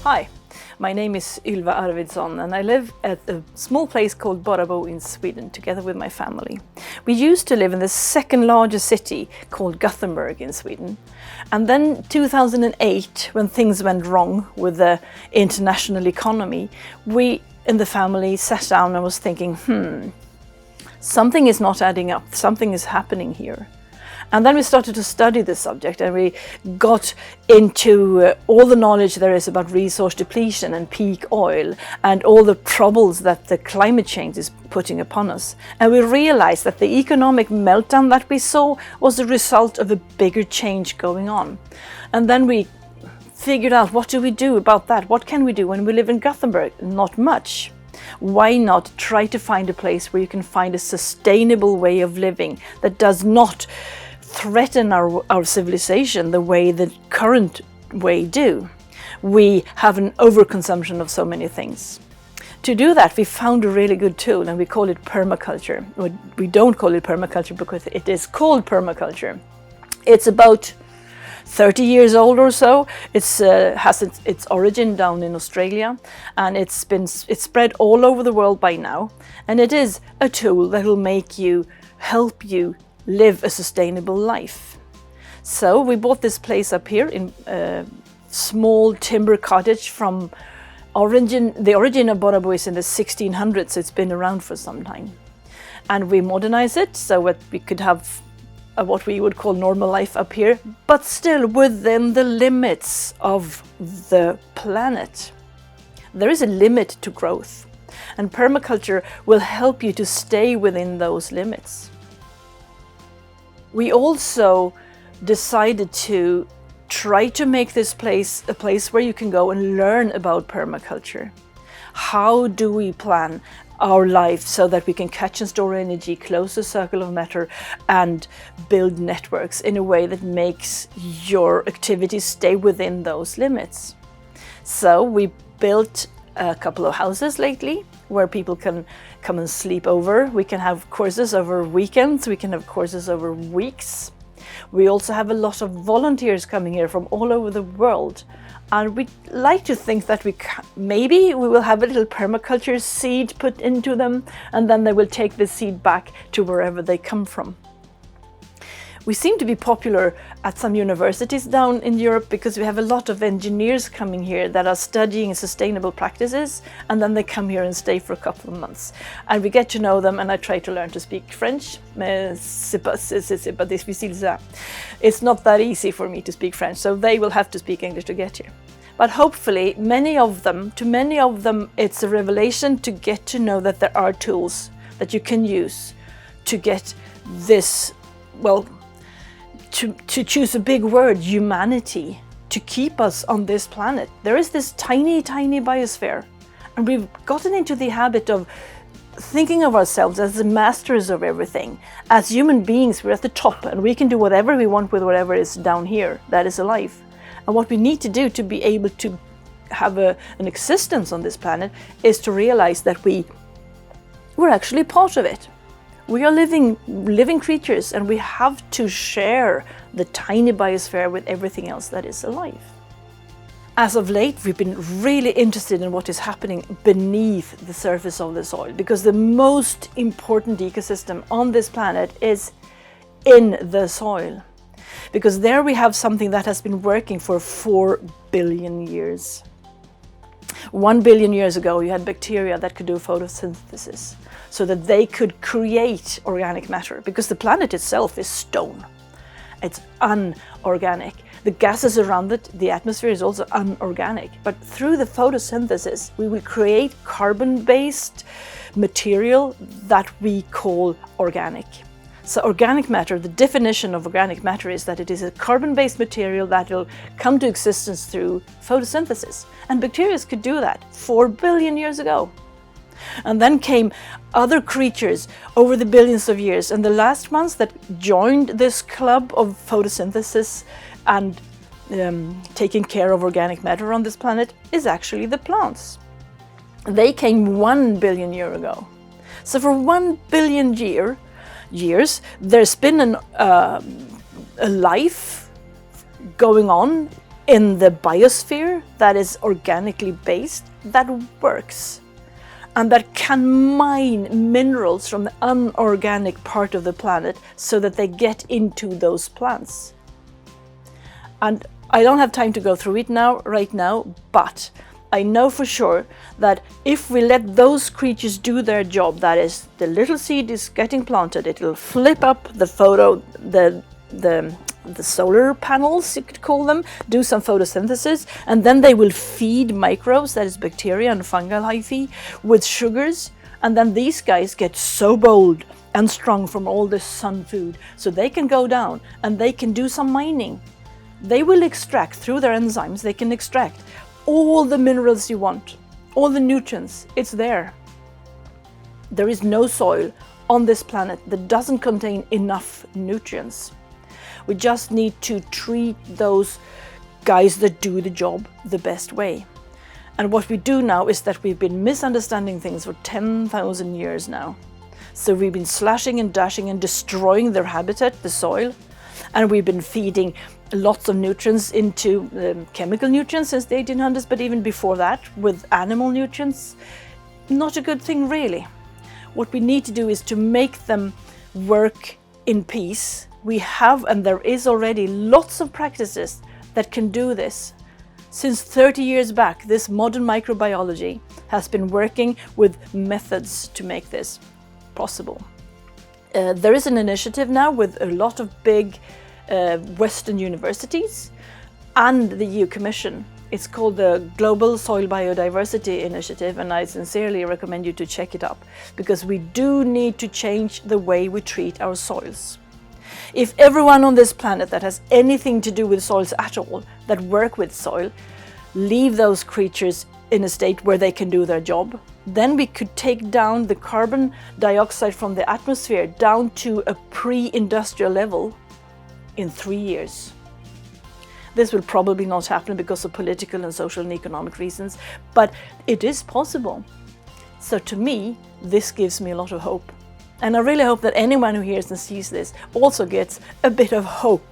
Hi, my name is Ylva Arvidsson and I live at a small place called Borrabo in Sweden together with my family. We used to live in the second largest city called Gothenburg in Sweden. And then 2008, when things went wrong with the international economy, we in the family sat down and was thinking, something is not adding up, something is happening here. And then we started to study the subject and we got into all the knowledge there is about resource depletion and peak oil and all the troubles that the climate change is putting upon us. And we realized that the economic meltdown that we saw was the result of a bigger change going on. And then we figured out, what do we do about that? What can we do when we live in Gothenburg? Not much. Why not try to find a place where you can find a sustainable way of living that does not threaten our civilization the way the current way do. We have an overconsumption of so many things. To do that, we found a really good tool and we call it permaculture. We don't call it permaculture because it is called permaculture. It's about 30 years old or so. It has its origin down in Australia and it's spread all over the world by now. And it is a tool that will help you live a sustainable life. So we bought this place up here in a small timber cottage from the origin of Borrabo is in the 1600s, so it's been around for some time. And we modernized it so that we could have what we would call normal life up here, but still within the limits of the planet. There is a limit to growth, and permaculture will help you to stay within those limits. We also decided to try to make this place a place where you can go and learn about permaculture. How do we plan our life so that we can catch and store energy, close the circle of matter, and build networks in a way that makes your activities stay within those limits? So we built a couple of houses lately where people can come and sleep over. We can have courses over weekends, we can have courses over weeks. We also have a lot of volunteers coming here from all over the world. And we'd like to think that maybe we will have a little permaculture seed put into them and then they will take the seed back to wherever they come from. We seem to be popular at some universities down in Europe because we have a lot of engineers coming here that are studying sustainable practices and then they come here and stay for a couple of months. And we get to know them and I try to learn to speak French. It's not that easy for me to speak French, so they will have to speak English to get here. But hopefully, to many of them, it's a revelation to get to know that there are tools that you can use to get this, to choose a big word, humanity, to keep us on this planet. There is this tiny, tiny biosphere, and we've gotten into the habit of thinking of ourselves as the masters of everything. As human beings, we're at the top, and we can do whatever we want with whatever is down here that is alive. And what we need to do to be able to have an existence on this planet is to realize that we're actually part of it. We are living creatures and we have to share the tiny biosphere with everything else that is alive. As of late, we've been really interested in what is happening beneath the surface of the soil because the most important ecosystem on this planet is in the soil. Because there we have something that has been working for 4 billion years. 1 billion years ago, you had bacteria that could do photosynthesis so that they could create organic matter because the planet itself is stone. It's unorganic. The gases around it, the atmosphere is also unorganic. But through the photosynthesis, we will create carbon-based material that we call organic. So organic matter, the definition of organic matter is that it is a carbon-based material that will come to existence through photosynthesis. And bacteria could do that 4 billion years ago. And then came other creatures over the billions of years. And the last ones that joined this club of photosynthesis and taking care of organic matter on this planet is actually the plants. They came 1 billion years ago. So for 1 billion years, there's been a life going on in the biosphere that is organically based, that works, and that can mine minerals from the unorganic part of the planet so that they get into those plants. And I don't have time to go through it right now, but I know for sure that if we let those creatures do their job, that is, the little seed is getting planted, it'll flip up the solar panels, you could call them, do some photosynthesis, and then they will feed microbes, that is bacteria and fungal hyphae, with sugars, and then these guys get so bold and strong from all this sun food, so they can go down and they can do some mining. They will extract, through their enzymes, they can extract all the minerals you want, all the nutrients, it's there. There is no soil on this planet that doesn't contain enough nutrients. We just need to treat those guys that do the job the best way. And what we do now is that we've been misunderstanding things for 10,000 years now. So we've been slashing and dashing and destroying their habitat, the soil, and we've been feeding lots of nutrients into chemical nutrients since the 1800s, but even before that with animal nutrients. Not a good thing really. What we need to do is to make them work in peace. We have, and there is already lots of practices that can do this. Since 30 years back, this modern microbiology has been working with methods to make this possible. There is an initiative now with a lot of big Western universities and the EU Commission. It's called the Global Soil Biodiversity Initiative, and I sincerely recommend you to check it up, because we do need to change the way we treat our soils. If everyone on this planet that has anything to do with soils at all, that work with soil, leave those creatures in a state where they can do their job, then we could take down the carbon dioxide from the atmosphere down to a pre-industrial level in 3 years. This will probably not happen because of political and social and economic reasons, but it is possible. So to me, this gives me a lot of hope. And I really hope that anyone who hears and sees this also gets a bit of hope.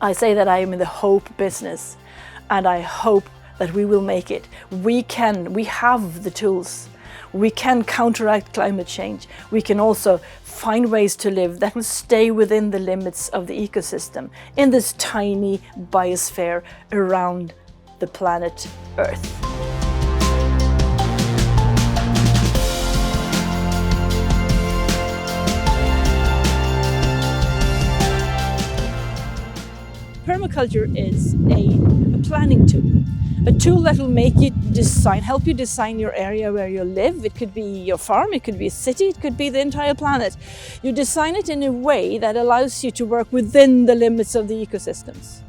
I say that I am in the hope business, and I hope that we will make it. We have the tools. We can counteract climate change. We can also find ways to live that will stay within the limits of the ecosystem in this tiny biosphere around the planet Earth. Permaculture is a planning tool. A tool that will make you help you design your area where you live. It could be your farm, it could be a city, it could be the entire planet. You design it in a way that allows you to work within the limits of the ecosystems.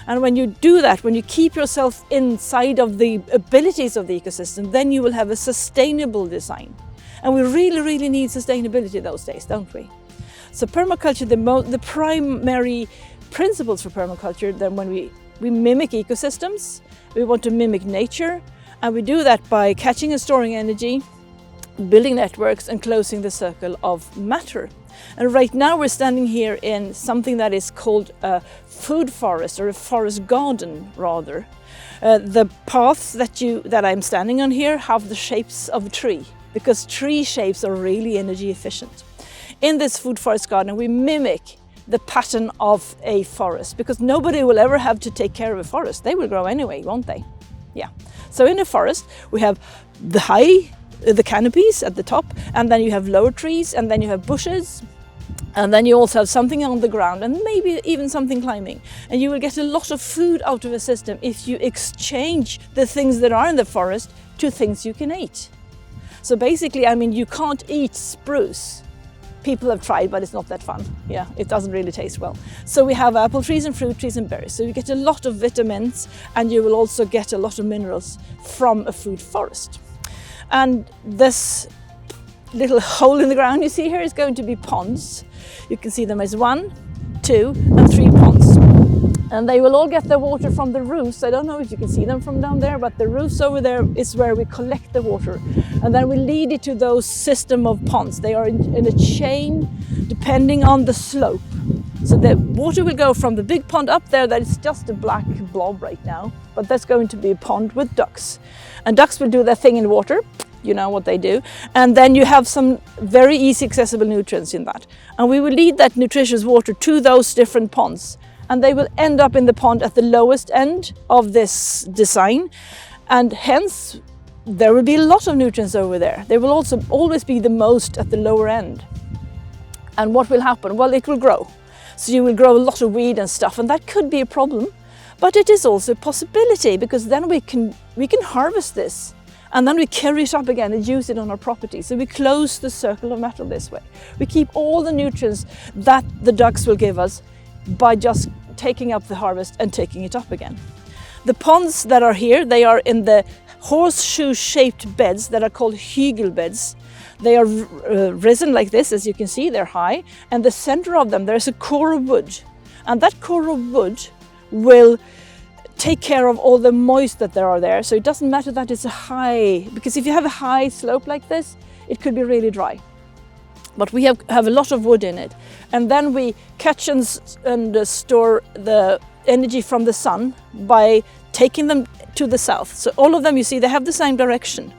And when you do that, when you keep yourself inside of the abilities of the ecosystem, then you will have a sustainable design. And we really, really need sustainability those days, don't we? So permaculture, the primary principles for permaculture, then when we mimic ecosystems, we want to mimic nature, and we do that by catching and storing energy, building networks and closing the circle of matter. And right now we're standing here in something that is called a food forest, or a forest garden rather. The paths that I'm standing on here have the shapes of a tree, because tree shapes are really energy efficient. In this food forest garden we mimic the pattern of a forest, because nobody will ever have to take care of a forest. They will grow anyway, won't they? Yeah. So in a forest we have the canopies at the top, and then you have lower trees, and then you have bushes, and then you also have something on the ground, and maybe even something climbing. And you will get a lot of food out of a system if you exchange the things that are in the forest to things you can eat. So basically, you can't eat spruce. People have tried, but it's not that fun. Yeah, it doesn't really taste well. So we have apple trees and fruit trees and berries. So you get a lot of vitamins, and you will also get a lot of minerals from a food forest. And this little hole in the ground you see here is going to be ponds. You can see them as 1, 2, and 3 ponds. And they will all get their water from the roofs. I don't know if you can see them from down there, but the roofs over there is where we collect the water. And then we lead it to those system of ponds. They are in a chain depending on the slope. So the water will go from the big pond up there, that is just a black blob right now, but that's going to be a pond with ducks. And ducks will do their thing in water, you know what they do. And then you have some very easy accessible nutrients in that. And we will lead that nutritious water to those different ponds. And they will end up in the pond at the lowest end of this design. And hence, there will be a lot of nutrients over there. They will also always be the most at the lower end. And what will happen? Well, it will grow. So you will grow a lot of weed and stuff, and that could be a problem. But it is also a possibility, because then we can harvest this, and then we carry it up again and use it on our property. So we close the circle of matter this way. We keep all the nutrients that the ducks will give us by just taking up the harvest and taking it up again. The ponds that are here, they are in the horseshoe-shaped beds that are called Hiegel Beds. They are risen like this, as you can see, they're high, and the center of them there's a core of wood, and that core of wood will take care of all the moist that there are there. So it doesn't matter that it's a high, because if you have a high slope like this, it could be really dry. But we have a lot of wood in it, and then we catch and store the energy from the sun by taking them to the south. So all of them, you see, they have the same direction,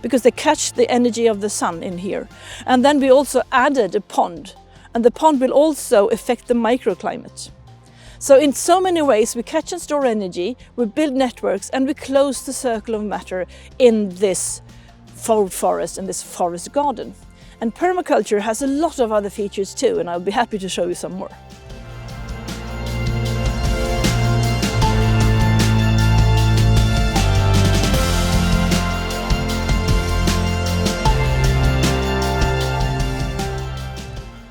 because they catch the energy of the sun in here. And then we also added a pond, and the pond will also affect the microclimate. So in so many ways we catch and store energy, we build networks, and we close the circle of matter in this forest and this forest garden. And permaculture has a lot of other features too, and I'll be happy to show you some more.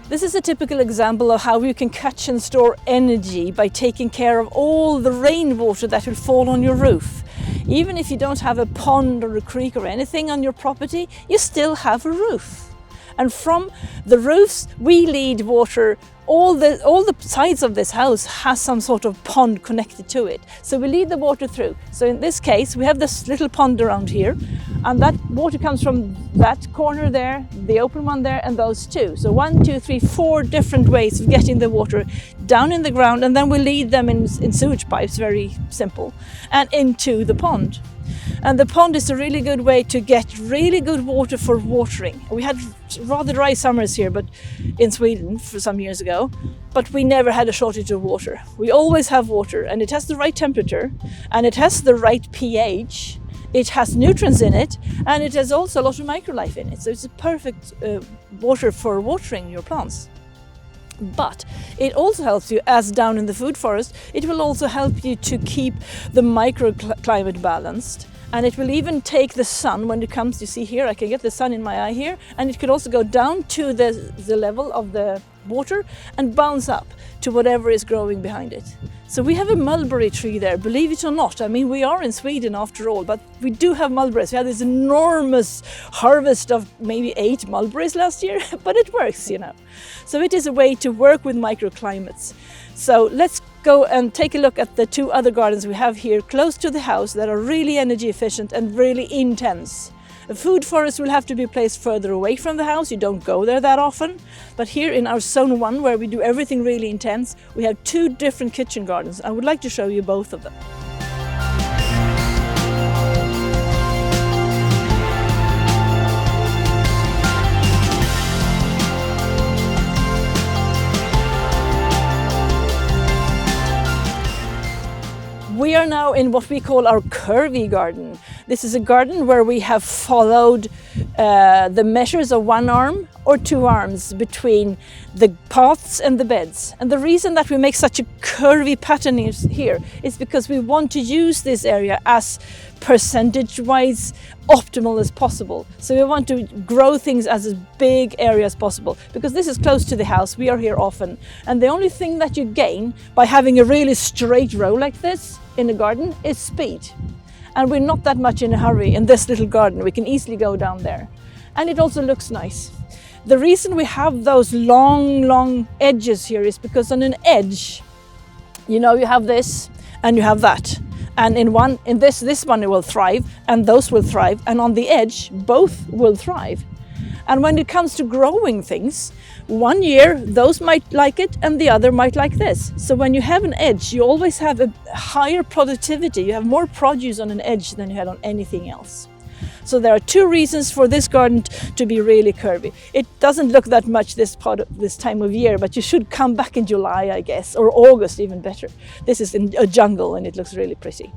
This is a typical example of how you can catch and store energy by taking care of all the rainwater that will fall on your roof. Even if you don't have a pond or a creek or anything on your property, you still have a roof. And from the roofs, we lead water. All the sides of this house has some sort of pond connected to it. So we lead the water through. So in this case, we have this little pond around here, and that water comes from that corner there, the open one there, and those two. So 1, 2, 3, 4 different ways of getting the water down in the ground, and then we lead them in sewage pipes, very simple, and into the pond. And the pond is a really good way to get really good water for watering. We had rather dry summers here, but in Sweden for some years ago, but we never had a shortage of water. We always have water, and it has the right temperature, and it has the right pH. It has nutrients in it, and it has also a lot of microlife in it. So it's a perfect water for watering your plants. But it also helps you, as down in the food forest, it will also help you to keep the microclimate balanced. And it will even take the sun when it comes, you see here, I can get the sun in my eye here, and it could also go down to the level of the water and bounce up to whatever is growing behind it. So we have a mulberry tree there, believe it or not. I mean, we are in Sweden after all, but we do have mulberries. We had this enormous harvest of maybe 8 mulberries last year, but it works, you know. So it is a way to work with microclimates. So let's go and take a look at the 2 other gardens we have here close to the house that are really energy efficient and really intense. A food forest will have to be placed further away from the house. You don't go there that often. But here in our zone 1, where we do everything really intense, we have 2 different kitchen gardens. I would like to show you both of them. We are now in what we call our Curvy Garden. This is a garden where we have followed the measures of 1 arm or 2 arms between the paths and the beds. And the reason that we make such a curvy pattern here is because we want to use this area as percentage-wise optimal as possible. So we want to grow things as a big area as possible, because this is close to the house, we are here often. And the only thing that you gain by having a really straight row like this in the garden is speed. And we're not that much in a hurry in this little garden. We can easily go down there. And it also looks nice. The reason we have those long edges here is because on an edge, you know, you have this and you have that. And in this one will thrive, and those will thrive, and on the edge both will thrive. And when it comes to growing things, One year those might like it and the other might like this. So when you have an edge, you always have a higher productivity. You have more produce on an edge than you had on anything else. So there are two reasons for this garden to be really curvy. It doesn't look that much this time of year, but you should come back in July, I guess, or August, even better. This is in a jungle and it looks really pretty.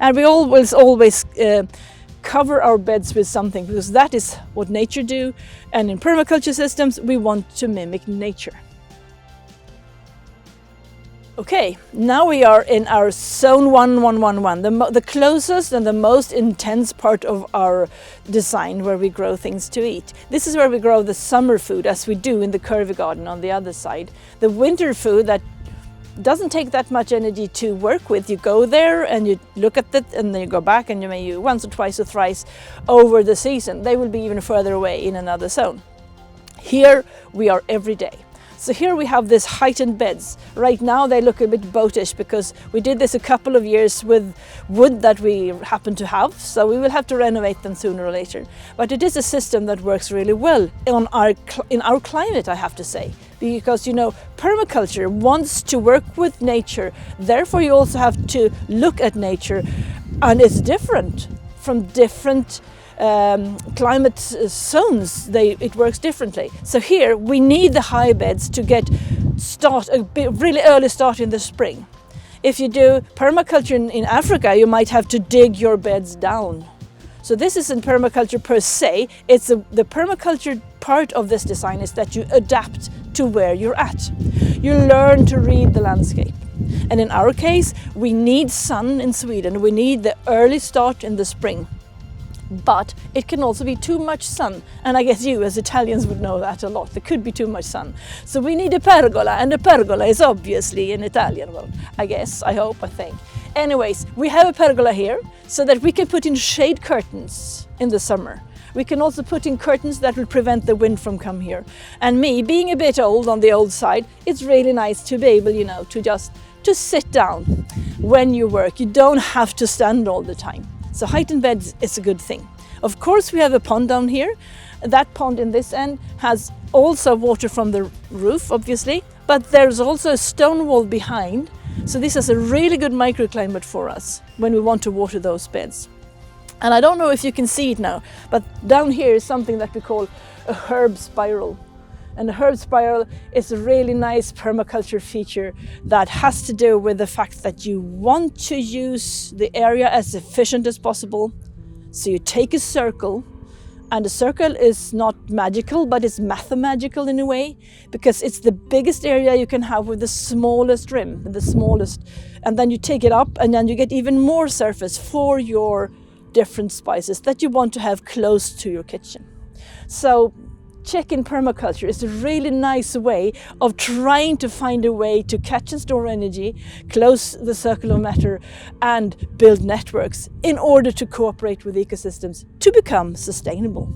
And we always cover our beds with something, because that is what nature do, and in permaculture systems we want to mimic nature. Okay, now we are in our zone 1111, the closest and the most intense part of our design, where we grow things to eat. This is where we grow the summer food, as we do in the Curvy Garden on the other side. The winter food that doesn't take that much energy to work with. You go there and you look at it, and then you go back and you may use once or twice or thrice over the season. They will be even further away in another zone. Here we are every day. So here we have this heightened beds. Right now they look a bit boatish because we did this a couple of years with wood that we happen to have, so we will have to renovate them sooner or later. But it is a system that works really well in our climate, I have to say. Because, you know, permaculture wants to work with nature, therefore you also have to look at nature, and it's different from different climate zones. It works differently. So here we need the high beds to get a really early start in the spring. If you do permaculture in Africa, you might have to dig your beds down. So this isn't permaculture per se. It's the permaculture part of this design is that you adapt to where you're at. You learn to read the landscape. And in our case, we need sun in Sweden. We need the early start in the spring. But it can also be too much sun, and I guess you as Italians would know that a lot. There could be too much sun. So we need a pergola, and a pergola is obviously in Italian. Well, I guess, I hope, I think. Anyways, we have a pergola here so that we can put in shade curtains in the summer. We can also put in curtains that will prevent the wind from coming here. And me, being a bit old on the old side, it's really nice to be able, you know, to sit down when you work. You don't have to stand all the time. So heightened beds is a good thing. Of course, we have a pond down here. That pond in this end has also water from the roof, obviously, but there's also a stone wall behind. So this is a really good microclimate for us when we want to water those beds. And I don't know if you can see it now, but down here is something that we call a herb spiral. And the herb spiral is a really nice permaculture feature that has to do with the fact that you want to use the area as efficient as possible. So you take a circle, and the circle is not magical, but it's mathematical in a way, because it's the biggest area you can have with the smallest rim, and then you take it up, and then you get even more surface for your different spices that you want to have close to your kitchen. So check-in permaculture is a really nice way of trying to find a way to catch and store energy, close the circle of matter, and build networks in order to cooperate with ecosystems to become sustainable.